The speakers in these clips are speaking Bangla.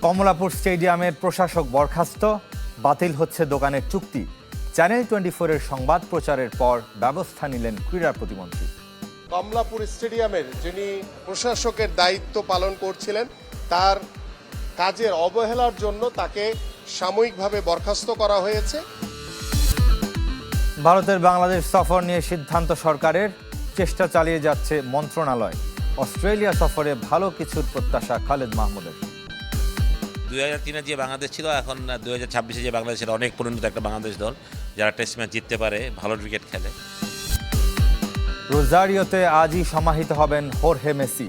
কমলাপুর স্টেডিয়ামের প্রশাসক বরখাস্ত, বাতিল হচ্ছে দোকানের চুক্তি। চ্যানেল 24-এর সংবাদ প্রচারের পর ব্যবস্থা নিলেন ক্রীড়া প্রতিমন্ত্রী। কমলাপুর স্টেডিয়ামের যিনি প্রশাসকের দায়িত্ব পালন করছিলেন তার কাজের অবহেলার জন্য তাকে সাময়িকভাবে বরখাস্ত করা হয়েছে। ভারতের বাংলাদেশ সফর নিয়ে সিদ্ধান্ত সরকারের, চেষ্টা চালিয়ে যাচ্ছে মন্ত্রণালয়। অস্ট্রেলিয়া সফরে ভালো কিছুর প্রত্যাশা খালেদ মাহমুদের। 2003-এ যে বাংলাদেশ ছিল, এখন 2026-এ যে বাংলাদেশ ছিল, অনেক পরিণত একটা বাংলাদেশ দল যারা টেস্ট ম্যাচ জিততে পারে, ভালো ক্রিকেট খেলে। রোজারিওতে আজই সমাহিত হবেন হোর্হে মেসি।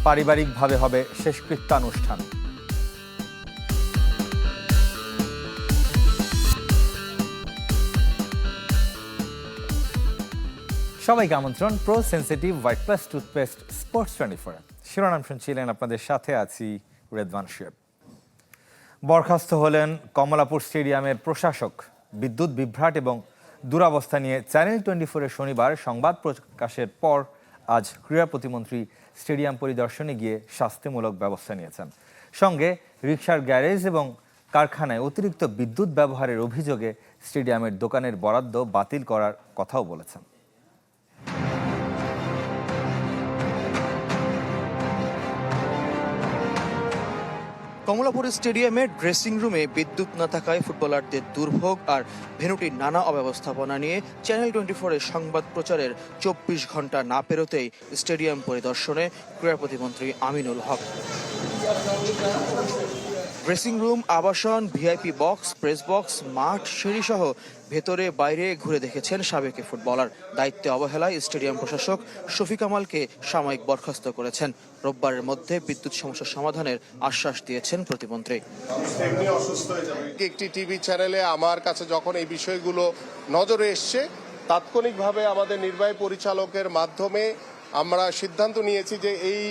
পারিবারিকভাবে হবে শেষকৃত্যানুষ্ঠান। সবাইকে আমন্ত্রণ pro sensitive white plus toothpaste sports 24। শিরোনাম শুনছিলেন, আপনাদের সাথে আছি রেদওয়ান শুয়েব। বরখাস্ত হলেন কমলাপুর স্টেডিয়ামের প্রশাসক। বিদ্যুৎ বিভ্রাট এবং দুরবস্থা নিয়ে চ্যানেল 24-এর শনিবার সংবাদ প্রকাশের পর আজ ক্রীড়া প্রতিমন্ত্রী স্টেডিয়াম পরিদর্শনে গিয়ে শাস্তিমূলক ব্যবস্থা নিয়েছেন। সঙ্গে রিকশার গ্যারেজ এবং কারখানায় অতিরিক্ত বিদ্যুৎ ব্যবহারের অভিযোগে স্টেডিয়ামের দোকানের বরাদ্দ বাতিল করার কথাও বলেছেন। কমলাপুর স্টেডিয়ামের ড্রেসিং রুমে বিদ্যুৎ না থাকায় ফুটবলারদের দুর্ভোগ আর ভেন্যুটির নানা অব্যবস্থাপনা নিয়ে চ্যানেল 24-এর সংবাদ প্রচারের 24 ঘন্টা না পেরোতেই স্টেডিয়াম পরিদর্শনে ক্রীড়া প্রতিমন্ত্রী আমিনুল হক। ড্রেসিং রুম, আবাসন, ভিআইপি বক্স, প্রেস বক্স, মাঠ, সিঁড়ি সহ ভেতরে বাইরে ঘুরে দেখেছেন সাবেক ফুটবলার। দায়িত্বে অবহেলায় স্টেডিয়াম প্রশাসক শফিক কামালকে সাময়িক বরখাস্ত করেছেন। রোববারের মধ্যে বিদ্যুৎ সমস্যার সমাধানের আশ্বাস দিয়েছেন প্রতিমন্ত্রী। একটি টিভি চ্যানেলে আমার কাছে যখন এই বিষয়গুলো নজরে এসছে, তাৎক্ষণিকভাবে আমাদের নির্বাহী পরিচালকের মাধ্যমে আমরা সিদ্ধান্ত নিয়েছি যে এই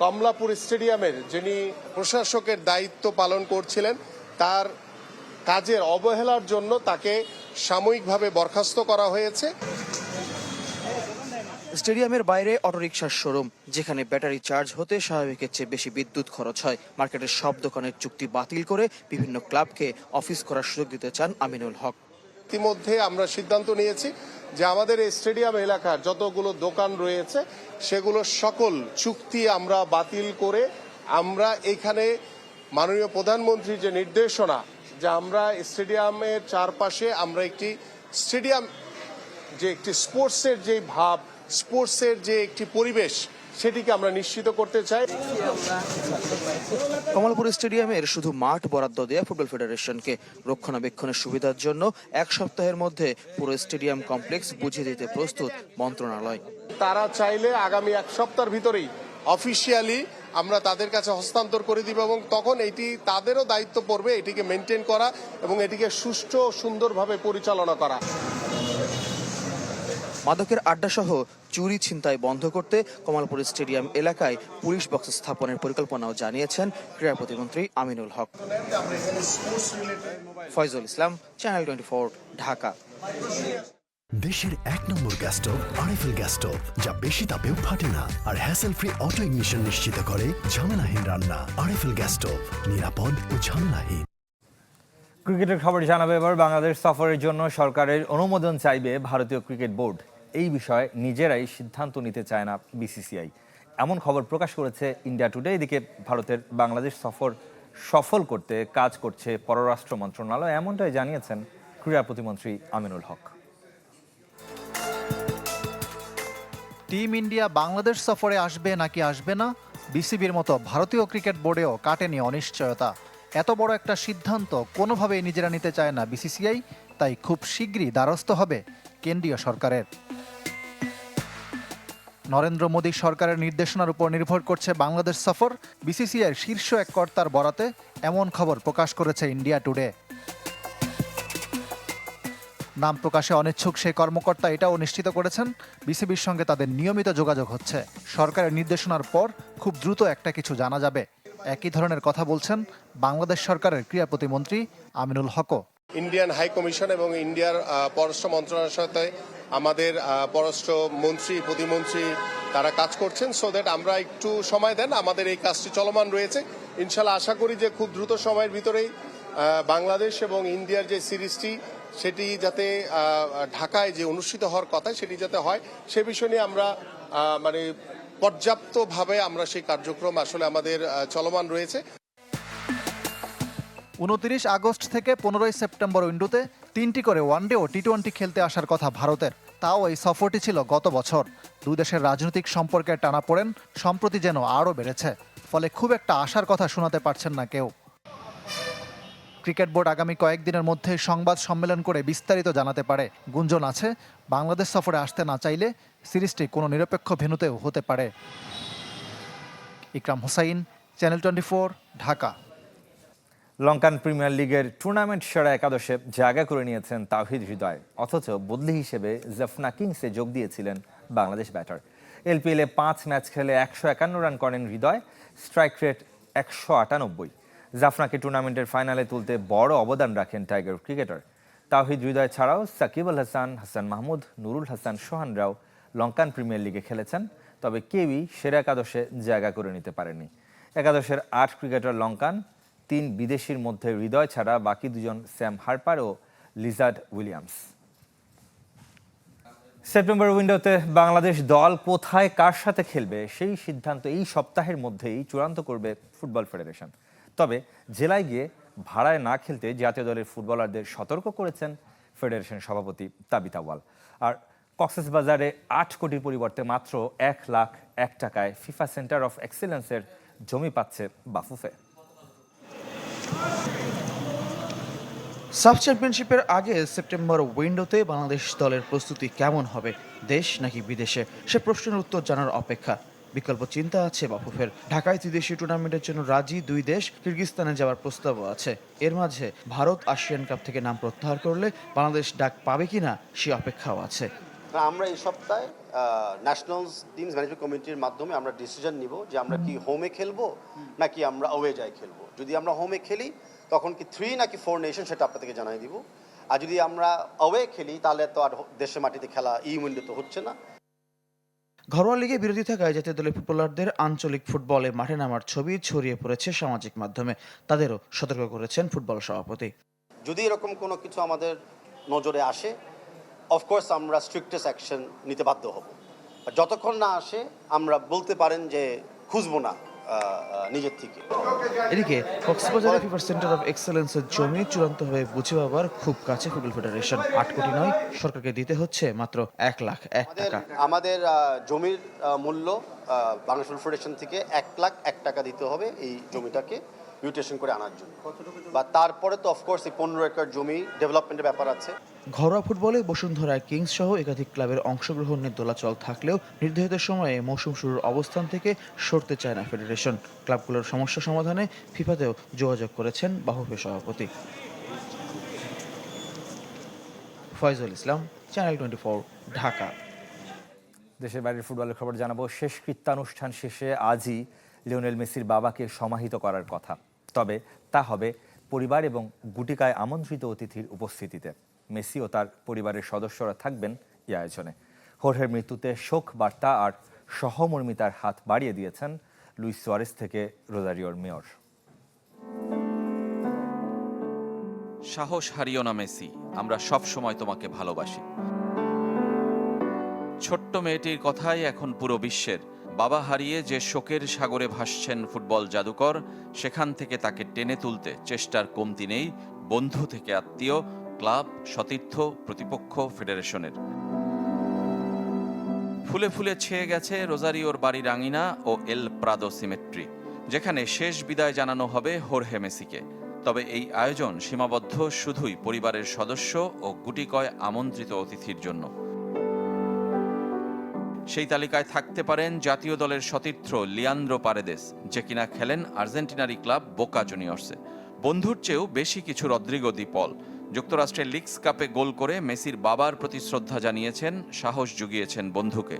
কমলাপুর স্টেডিয়ামের যিনি প্রশাসকের দায়িত্ব পালন করছিলেন তার কাজের অবহেলার জন্য তাকে সাময়িকভাবে বরখাস্ত করা হয়েছে। স্টেডিয়ামের বাইরে অটোরিকশার শোরুম, যেখানে ব্যাটারি চার্জ হতে স্বাভাবিকের চেয়ে বেশি বিদ্যুৎ খরচ হয়। মার্কেটের সব দোকানের চুক্তি বাতিল করে বিভিন্ন ক্লাবকে অফিস করার সুযোগ দিতে চান আমিনুল হক। ইতিমধ্যে আমরা সিদ্ধান্ত নিয়েছি যে আমাদের এই স্টেডিয়াম এলাকার যতগুলো দোকান রয়েছে সেগুলো সকল চুক্তি আমরা বাতিল করে আমরা এখানে মাননীয় প্রধানমন্ত্রীর যে নির্দেশনা যে আমরা স্টেডিয়ামের চারপাশে আমরা একটি স্টেডিয়াম যে একটি স্পোর্টসের যে ভাব, স্পোর্টসের যে একটি পরিবেশ, সেটিকে আমরা নিশ্চিত করতে চাই। কমলাপুর স্টেডিয়ামের শুধু মাঠ বরাদ্দ দেয়া ফুটবল ফেডারেশনকে রক্ষণাবেক্ষণের সুবিধার জন্য 1 সপ্তাহের মধ্যে পুরো স্টেডিয়াম কমপ্লেক্স বুঝিয়ে দিতে প্রস্তুত মন্ত্রণালয়। তারা চাইলে আগামী 1 সপ্তাহের ভিতরেই অফিসিয়ালি আমরা তাদের কাছে হস্তান্তর করে দিব এবং তখন এটি তাদেরও দায়িত্ব পড়বে এটিকে মেনটেন করা এবং এটিকে সুষ্ঠু সুন্দরভাবে পরিচালনা করা। মাদকের আড্ডা সহ চুরি ছিনতাই বন্ধ করতে কমলাপুর স্টেডিয়াম এলাকায় পুলিশ বক্স স্থাপনের পরিকল্পনাও জানিয়েছেন ক্রীড়া প্রতিমন্ত্রী আমিনুল হক। ফয়জুল ইসলাম, চ্যানেল 24, ঢাকা। দেশের 1 নম্বর gas stove RFL gas stove, যা বেশি তাপেও ফাটে না আর হ্যাসেল ফ্রি অটো ইগনিশন নিশ্চিত করে ঝামেলাহীন রান্না। আরএফএল গ্যাস স্টোভ, নিরাপদ ও ঝামেলাহীন। ক্রিকেটের খবর জানাবে এবার। বাংলাদেশ সফরের জন্য সরকারের অনুমোদন চাইবে ভারতীয় ক্রিকেট বোর্ড। এই বিষয়ে নিজেরাই সিদ্ধান্ত নিতে চায় না বিসিসিআই, এমন খবর প্রকাশ করেছে ইন্ডিয়া টুডে। এদিকে ভারতের বাংলাদেশ সফর সফল করতে কাজ করছে পররাষ্ট্র মন্ত্রণালয়, এমনটাই জানিয়েছেন ক্রীড়া প্রতিমন্ত্রী আমিনুল হক। টিম ইন্ডিয়া বাংলাদেশ সফরে আসবে নাকি আসবে না, বিসিবির মতো ভারতীয় ক্রিকেট বোর্ডেও কাটেনি অনিশ্চয়তা। এত বড় একটা সিদ্ধান্ত কোনোভাবেই নিজেরা নিতে চায় না বিসিসিআই, তাই খুব শীঘ্রই দ্বারস্থ হবে কেন্দ্রীয় সরকারের। নরেন্দ্র মোদী সরকারের নির্দেশনার উপর নির্ভর করছে বাংলাদেশ সফর। বিসিসিআইয়ের শীর্ষ এক কর্তার বরাতে এমন খবর প্রকাশ করেছে ইন্ডিয়া টুডে। নাম প্রকাশে অনিচ্ছুক সেই কর্মকর্তা এটাও নিশ্চিত করেছেন বিসিবির সঙ্গে তাদের নিয়মিত যোগাযোগ হচ্ছে। সরকারের নির্দেশনার পর খুব দ্রুত একটা কিছু জানা যাবে। একই ধরনের কথা বলছেন বাংলাদেশ সরকারের ক্রীড়া প্রতিমন্ত্রী আমিনুল হকও। ইন্ডিয়ান হাই কমিশন এবং ইন্ডিয়ার পররাষ্ট্র মন্ত্রণালয়ের সাথে আমাদের পররাষ্ট্র মন্ত্রী প্রতিমন্ত্রী তারা কাজ করছেন, সো দ্যাট আমরা একটু সময় দেন, আমাদের এই কাজটি চলমান রয়েছে। ইনশাল্লাহ আশা করি যে খুব দ্রুত সময়ের ভিতরেই বাংলাদেশ এবং ইন্ডিয়ার যে সিরিজটি সেটি যাতে ঢাকায় যে অনুষ্ঠিত হওয়ার কথা সেটি যাতে হয় সে বিষয় নিয়ে আমরা মানে পর্যাপ্তভাবে আমরা সেই কার্যক্রম আসলে আমাদের চলমান রয়েছে। 29 আগস্ট থেকে 15 সেপ্টেম্বর উইন্ডোতে 3টি করে ওয়ানডে ও টি-20 খেলতে আসার কথা ভারতের। তাও এই সফরটি ছিল গত বছর। দুই দেশের রাজনৈতিক সম্পর্কের টানাপোড়েন সম্প্রতি যেন আরও বেড়েছে, ফলে খুব একটা আশার কথা শোনাতে পারছেন না কেউ। ক্রিকেট বোর্ড আগামী কয়েকদিনের মধ্যে সংবাদ সম্মেলন করে বিস্তারিত জানাতে পারে। গুঞ্জন আছে বাংলাদেশ সফরে আসতে না চাইলে সিরিজটি কোনো নিরপেক্ষ ভেন্যুতেও হতে পারে। ইকরাম হোসাইন, চ্যানেল 24, ঢাকা। লঙ্কান প্রিমিয়ার লিগের টুর্নামেন্ট সেরা একাদশে জায়গা করে নিয়েছেন তাওহিদ হৃদয়, অথচ বদলি হিসেবে জাফনা কিংসে যোগ দিয়েছিলেন বাংলাদেশ ব্যাটার। এলপিএলে 5 ম্যাচ খেলে 151 রান করেন হৃদয়, স্ট্রাইক রেট 198। জাফনাকে টুর্নামেন্টের ফাইনালে তুলতে বড় অবদান রাখেন টাইগার ক্রিকেটার। তাওহিদ হৃদয় ছাড়াও সাকিব আল হাসান, হাসান মাহমুদ, নুরুল হাসান সোহানরাও লঙ্কান প্রিমিয়ার লিগে খেলেছেন, তবে কেউই সেরা একাদশে জায়গা করে নিতে পারেনি। একাদশের 8 ক্রিকেটার লঙ্কান, 3 বিদেশির মধ্যে হৃদয় ছাড়া বাকি 2জন স্যাম হার্পার ও লিজার্ড উইলিয়ামস। সেপ্টেম্বর উইন্ডোতে বাংলাদেশ দল কোথায় কার সাথে খেলবে সেই সিদ্ধান্ত এই সপ্তাহের মধ্যেই চূড়ান্ত করবে ফুটবল ফেডারেশন। তবে জেলায় গিয়ে ভাড়ায় না খেলতে জাতীয় দলের ফুটবলারদের সতর্ক করেছেন ফেডারেশন সভাপতি তাবিথ আউয়াল। আর কক্সবাজারে 8 কোটির পরিবর্তে মাত্র 1,01,000 টাকায় ফিফা সেন্টার অফ এক্সেলেন্সের জমি পাচ্ছে বাফুফে। সাব চ্যাম্পিয়নশিপের আগে সেপ্টেম্বর উইন্ডোতে বাংলাদেশ দলের প্রস্তুতি কেমন হবে, দেশ নাকি বিদেশে, সে প্রশ্নের উত্তর জানার অপেক্ষা। বিকল্প চিন্তা আছে বাফুফের। ঢাকায় ত্রিদেশীয় টুর্নামেন্টের জন্য রাজি 2 দেশ, কিরগিজস্তানে যাওয়ার প্রস্তাবও আছে। এর মাঝে ভারত এশিয়ান কাপ থেকে নাম প্রত্যাহার করলে বাংলাদেশ ডাক পাবে কিনা সে অপেক্ষাও আছে। আমরা এই সপ্তাহে ন্যাশনাল টিমস ম্যানেজমেন্ট কমিটির মাধ্যমে আমরা ডিসিশন নিব যে আমরা কি হোমে খেলবো নাকি আমরা অওয়ে যাই খেলবো। যদি আমরা হোমে খেলি তখন কি 3 নাকি 4 নেশন সেটা আপনাদেরকে জানাই দিব। আর যদি আমরা অওয়ে খেলি তাহলে তো আর দেশের মাটিতে খেলা এই উইন্ডো তো হচ্ছে না। ঘরোয়া লিগে বিরোধী থাকায় জাতীয় দলের ফুটবলারদের আঞ্চলিক ফুটবলে মাঠে নামার ছবি ছড়িয়ে পড়েছে সামাজিক মাধ্যমে। তাদেরও সতর্ক করেছেন ফুটবল সভাপতি। যদি এরকম কোনো কিছু আমাদের নজরে আসে অফকোর্স আমরা স্ট্রিক্টেস্ট অ্যাকশন নিতে বাধ্য হব। যতক্ষণ না আসে আমরা বলতে পারেন যে খুঁজবো না নিজের থেকে। এদিকে কক্সবাজারে ফিফা সেন্টার অফ এক্সেলেন্সের জমি চূড়ান্তভাবে বুঝে পাবার খুব কাছে ফুটবল ফেডারেশন। 8 কোটি নয়, সরকারকে দিতে হচ্ছে মাত্র 1,01,000 টাকা। আমাদের জমির মূল্য বাংলাদেশ ফুটবল ফেডারেশন থেকে 1,01,000 টাকা দিতে হবে এই জমিটাকে মিউটেশন করে আনার জন্য। বা তারপরে তো অফকোর্স এই 15 একর জমি ডেভেলপমেন্টের ব্যাপার আছে। ঘরোয়া ফুটবলে বসুন্ধরা কিংস সহ একাধিক ক্লাবের অংশগ্রহণের দোলাচল থাকলেও নির্ধারিত সময়ে মৌসুম শুরুর অবস্থান থেকে সরতে চায় না ফেডারেশন। ক্লাবগুলোর সমস্যা সমাধানে ফিফাতেও যোগাযোগ করেছেন বাফুফে সভাপতি। ফয়জুল ইসলাম, চ্যানেল 24, ঢাকা। দেশের বাইরের ফুটবলের খবর জানাবো। শেষ কৃত্যানুষ্ঠান শেষে আজই লিওনেল মেসির বাবাকে সমাহিত করার কথা, তবে তা হবে পরিবার এবং গুটিকায় আমন্ত্রিত অতিথির উপস্থিতিতে। মেসি ও তার পরিবারের সদস্যরা থাকবেন এই আয়োজনে। হোর্হের মৃত্যুতে শোক বার্তা আর সহমর্মিতার হাত বাড়িয়ে দিয়েছেন লুইস সুয়ারেজ থেকে রোজারিওর মেয়র। সাহস হারিও না মেসি, আমরা সব সময় তোমাকে ভালোবাসি। ছোট্ট মেয়েটির কথাই এখন পুরো বিশ্বের। বাবা হারিয়ে যে শোকের সাগরে ভাসছেন ফুটবল জাদুকর, সেখান থেকে তাকে টেনে তুলতে চেষ্টার কমতি নেই বন্ধু থেকে আত্মীয়, ক্লাব, সতীর্থ, প্রতিপক্ষ, ফেডারেশনের। ফুলে ফুলে ছেয়ে গেছে রোজারিওর বাড়ির আঙিনা ও এল প্রাদো সিমেট্রি, যেখানে শেষ বিদায় জানানো হবে হোর্হে মেসিকে। তবে এই আয়োজন সীমাবদ্ধ শুধুই পরিবারের সদস্য ও গুটিকয় আমন্ত্রিত অতিথির জন্য। সেই তালিকায় থাকতে পারেন জাতীয় দলের সতীর্থ লিয়ান্দ্রো পারেদেস, যে কিনা খেলেন আর্জেন্টিনারি ক্লাব বোকা জুনিয়র্সে। বন্ধুর চেয়েও বেশি কিছু রদ্রিগো দি পল। যুক্তরাষ্ট্রের লিগস কাপে গোল করে মেসির বাবার প্রতি শ্রদ্ধা জানিয়েছেন, সাহস জুগিয়েছেন বন্ধুকে।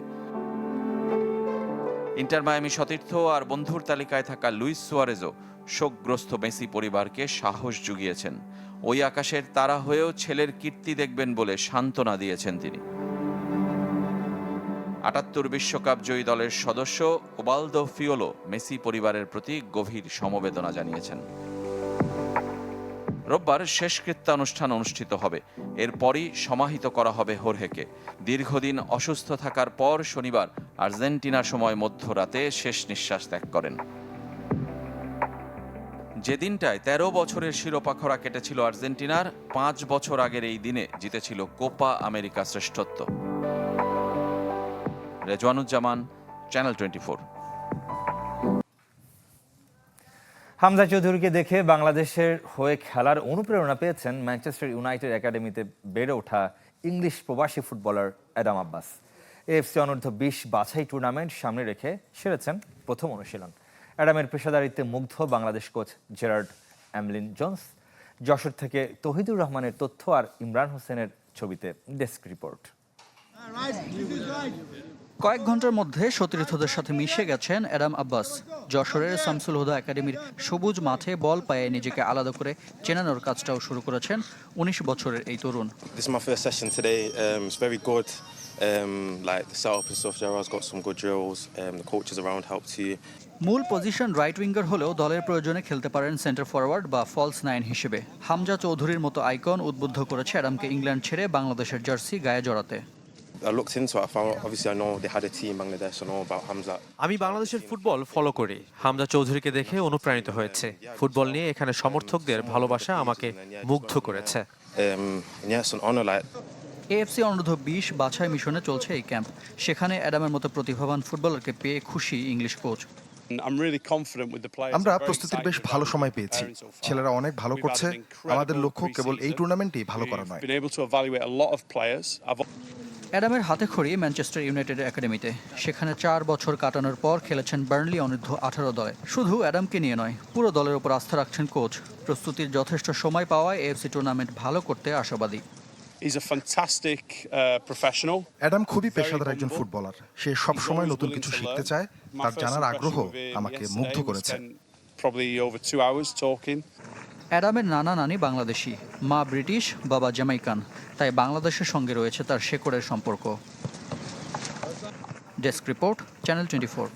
ইন্টার মায়ামি সতীর্থ আর বন্ধুর তালিকায় থাকা লুইস সুয়ারেজও শোকগ্রস্ত মেসি পরিবারকে সাহস জুগিয়েছেন। ওই আকাশের তারা হয়েও ছেলের কীর্তি দেখবেন বলে সান্ত্বনা দিয়েছেন তিনি। 78 বিশ্বকাপ জয়ী দলের সদস্য ওবালদো ফিওলো মেসি পরিবারের প্রতি গভীর সমবেদনা জানিয়েছেন। রোববার শেষকৃত্যানুষ্ঠান অনুষ্ঠিত হবে। এরপরই সমাহিত করা হবে হোর্হেকে। দীর্ঘদিন অসুস্থ থাকার পর শনিবার আর্জেন্টিনার সময় মধ্যরাতে শেষ নিঃশ্বাস ত্যাগ করেন। যে দিনটায় 13 বছরের শিরোপা খরা কেটেছিল আর্জেন্টিনার, 5 বছর আগের এই দিনে জিতেছিল কোপা আমেরিকা শ্রেষ্ঠত্ব। রেজওয়ানুজ্জামান, চ্যানেল 24। হামজা চৌধুরীকে দেখে বাংলাদেশের হয়ে খেলার অনুপ্রেরণা পেয়েছেন ম্যানচেস্টার ইউনাইটেড একাডেমিতে বেড়ে ওঠা ইংলিশ প্রবাসী ফুটবলার অ্যাডাম আব্বাস। এএফসি অনূর্ধ্ব 20 বাছাই টুর্নামেন্ট সামনে রেখে সেরেছেন প্রথম অনুশীলন। অ্যাডামের পেশাদারিত্বে মুগ্ধ Bangladesh coach Gerard Amlin Jones. Jessore থেকে তহিদুর রহমানের তথ্য আর ইমরান হোসেনের ছবিতে ডেস্ক রিপোর্ট। কয়েক ঘন্টার মধ্যে সতীর্থদের সাথে মিশে গেছেন অ্যাডাম আব্বাস। যশোরের শামসুল হুদা একাডেমির সবুজ মাঠে বল পায়ে নিজেকে আলাদা করে চেনানোর কাজটাও শুরু করেছেন 19 বছরের এই তরুণ। This is my first session today. It's very good. Like the setup and stuff, Gerard's got some good drills. The coaches around help too. মূল পজিশন রাইট উইঙ্গার হলেও দলের প্রয়োজনে খেলতে পারেন সেন্টার ফরওয়ার্ড বা ফলস 9 হিসেবে। হামজা চৌধুরীর মতো আইকন উদ্বুদ্ধ করেছে অ্যাডামকে ইংল্যান্ড ছেড়ে বাংলাদেশের জার্সি গায়ে জড়াতে। I looked into it. I found obviously I know they had a team in Bangladesh. I know about Hamza. আমি বাংলাদেশের ফুটবল ফলো করি। হামজা চৌধুরীকে দেখে অনুপ্রাণিত হয়েছে। ফুটবল নিয়ে এখানে সমর্থকদের ভালোবাসা আমাকে মুগ্ধ করেছে। Yeah, it's an honor. Like AFC অনূর্ধ্ব 20 বাছাই মিশনে চলছে এই ক্যাম্প। সেখানে অ্যাডামের মতো প্রতিভাবান ফুটবলারকে পেয়ে খুশি ইংলিশ কোচ। আমরা প্রস্তুতির বেশ ভালো সময় পেয়েছি। ছেলেরা অনেক ভালো করছে। আমাদের লক্ষ্য কেবল এই টুর্নামেন্টেই ভালো করা নয়। অ্যাডামের হাতে খড়ি ম্যানচেস্টার ইউনাইটেড একাডেমিতে। সেখানে 4 বছর কাটানোর পর খেলেছেন বার্নলি অনূর্ধ্ব 18 দলে। শুধু অ্যাডামকে নিয়ে নয়, পুরো দলের উপর আস্থা রাখছেন কোচ। প্রস্তুতির যথেষ্ট সময় পাওয়ায় এএফসি টুর্নামেন্ট ভালো করতে আশাবাদী। অ্যাডাম খুবই পেশাদার একজন ফুটবলার। সে সব সময় নতুন কিছু শিখতে চায়। তার জানার আগ্রহ আমাকে মুগ্ধ করেছে। অ্যাডামের নানা নানি বাংলাদেশি, মা ব্রিটিশ, বাবা জ্যামাইকান। তাই বাংলাদেশের সঙ্গে রয়েছে তার শেকড়ের সম্পর্ক। Desk report, channel 24।